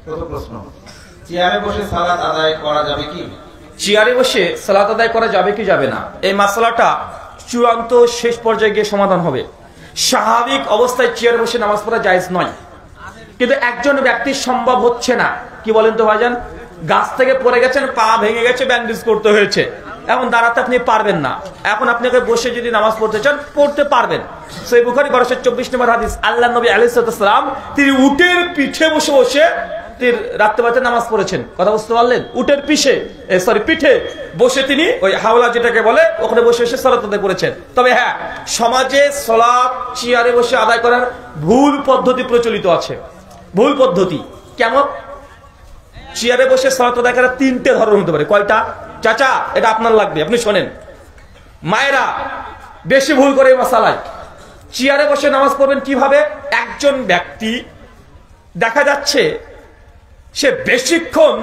প্রথম প্রশ্ন, চেয়ারে বসে সালাত আদায় করা যাবে কি? চেয়ারে বসে সালাত আদায় করা যাবে কি যাবে না, এই মাসলাটা চূড়ান্ত শেষ পর্যায়ে গিয়ে সমাধান হবে। স্বাভাবিক অবস্থায় চেয়ারে বসে নামাজ পড়া জায়েজ নয়, কিন্তু একজন ব্যক্তির সম্ভব হচ্ছে না। কি বলেন তো ভাইজান, গাছ থেকে পড়ে গেছেন, পা ভেঙে গেছে, ব্যান্ডেজ করতে হয়েছে, এখন দাঁড়াতে আপনি পারবেন না, এখন আপনাকে বসে যদি নামাজ পড়তে চান পড়তে পারবেন। সহিহ বুখারী 1224 নম্বর হাদিস, আল্লাহ নবী আলাইহিস সালাম তিনি উটের পিঠে বসে বসে রাত্রিবাতে নামাজ পড়েছেন। কথা বুঝতে পারলেন? উটের পিঠে বসে তিনি ওই হাওলা যেটাকে বলে ওখানে বসে বসে সালাত আদায় করেছেন। তবে হ্যাঁ, সমাজে সালাত চেয়ারে বসে আদায় করার ভুল পদ্ধতি প্রচলিত আছে। ভুল পদ্ধতি কেমন? চেয়ারে বসে সালাত আদায় করার তিনটে ধরন হতে পারে। কয়টা? চাচা এটা আপনার লাগবে, আপনি শোনেন। মায়েরা বেশি ভুল করে মাসালায়। চেয়ারে বসে নামাজ পড়বেন কিভাবে? একজন ব্যক্তি দেখা যাচ্ছে সে বেশিক্ষণ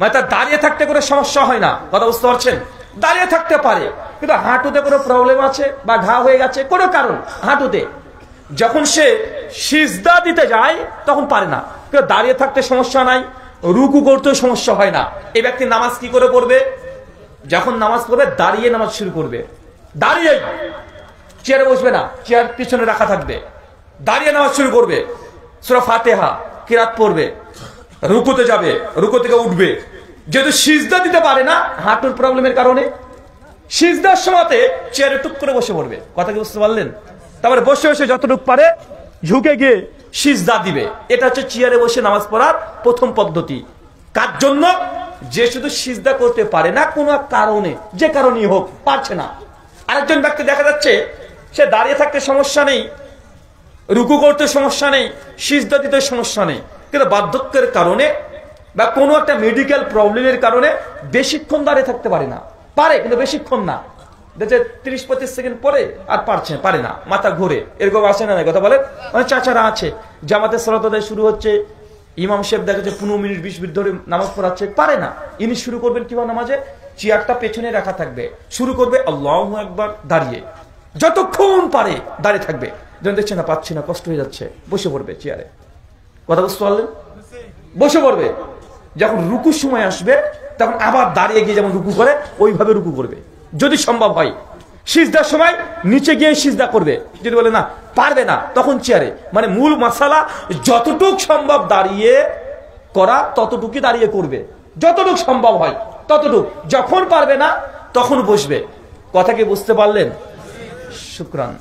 মানে তার দাঁড়িয়ে থাকতে কোনো সমস্যা হয় না। কথা বুঝতে পারছেন? দাঁড়িয়ে থাকতে পারে, কিন্তু হাঁটুতে কোনো প্রবলেম আছে বা ঘা হয়ে গেছে কোনো কারণ হাঁটুতে, যখন সে সিজদা দিতে যায় তখন পারে না। কিন্তু দাঁড়িয়ে থাকতে সমস্যা নাই, রুকু করতেও সমস্যা হয় না। এই ব্যক্তি নামাজ কি করে পড়বে? যখন নামাজ পড়বে দাঁড়িয়ে নামাজ শুরু করবে। দাঁড়িয়ে, চেয়ারে বসবে না, চেয়ার পিছনে রাখা থাকবে, দাঁড়িয়ে নামাজ শুরু করবে। সূরা ফাতিহা কিরাত পড়বে, রুকুতে যাবে, রুকু থেকে উঠবে। যেহেতু সিজদা দিতে পারে না হাঁটুর প্রবলেমের কারণে, সিজদার সময়তে চেয়ারে টুক করে বসে পড়বে। কথা কি বুঝতে পারলেন? তারপরে বসে বসে যতটুকু পারে ঝুঁকে গিয়ে সিজদা দিবে। এটা হচ্ছে চেয়ারে বসে নামাজ পড়ার প্রথম পদ্ধতি। কার জন্য? যে শুধু সিজদা করতে পারে না কোনো কারণে, যে কারণেই হোক পারছে না। আরেকজন ব্যক্তি দেখা যাচ্ছে সে দাঁড়িয়ে থাকতে সমস্যা নেই, রুকু করতে সমস্যা নেই, সিজদা দিতে সমস্যা নেই, কিন্তু বার্ধক্যের কারণে বা কোনো একটা মেডিকেল প্রবলেমের কারণে বেশিক্ষণ দাঁড়িয়ে থাকতে পারে না। পারে কিন্তু বেশিক্ষণ না, দেখে 30-35 সেকেন্ড পরে আর পারে না, মাথা ঘুরে, এরকম আসে না? কথা বলেন। অনেক চাচারা আছে জামাতে সালাত আদায় শুরু হচ্ছে, ইমাম সাহেব দেখা যাচ্ছে 15 মিনিট 20 মিনিট ধরে নামাজ পড়াচ্ছে, পারে না। ইনি শুরু করবেন কিভাবে নামাজে? চেয়ারটা পেছনে রাখা থাকবে, শুরু করবে আল্লাহু আকবার, দাঁড়িয়ে যতক্ষণ পারে দাঁড়িয়ে থাকবে, যখন দেখছে না পাচ্ছি না, কষ্ট হয়ে যাচ্ছে, বসে পড়বে চেয়ারে। কথা বুঝতে পারলেন? বসে পড়বে। যখন রুকুর সময় আসবে তখন আবার দাঁড়িয়ে গিয়ে যেমন রুকু করে ওইভাবে রুকু করবে যদি সম্ভব হয়। সিজদার সময় নিচে গিয়ে সিজদা করবে, যদি বলে না পারবে না তখন চেয়ারে। মানে মূল মাসালা যতটুক সম্ভব দাঁড়িয়ে করা ততটুকুই দাঁড়িয়ে করবে, যতটুক সম্ভব হয় ততটুক। যখন পারবে না তখন বসবে। কথা কি বুঝতে পারলেন? শুকরান।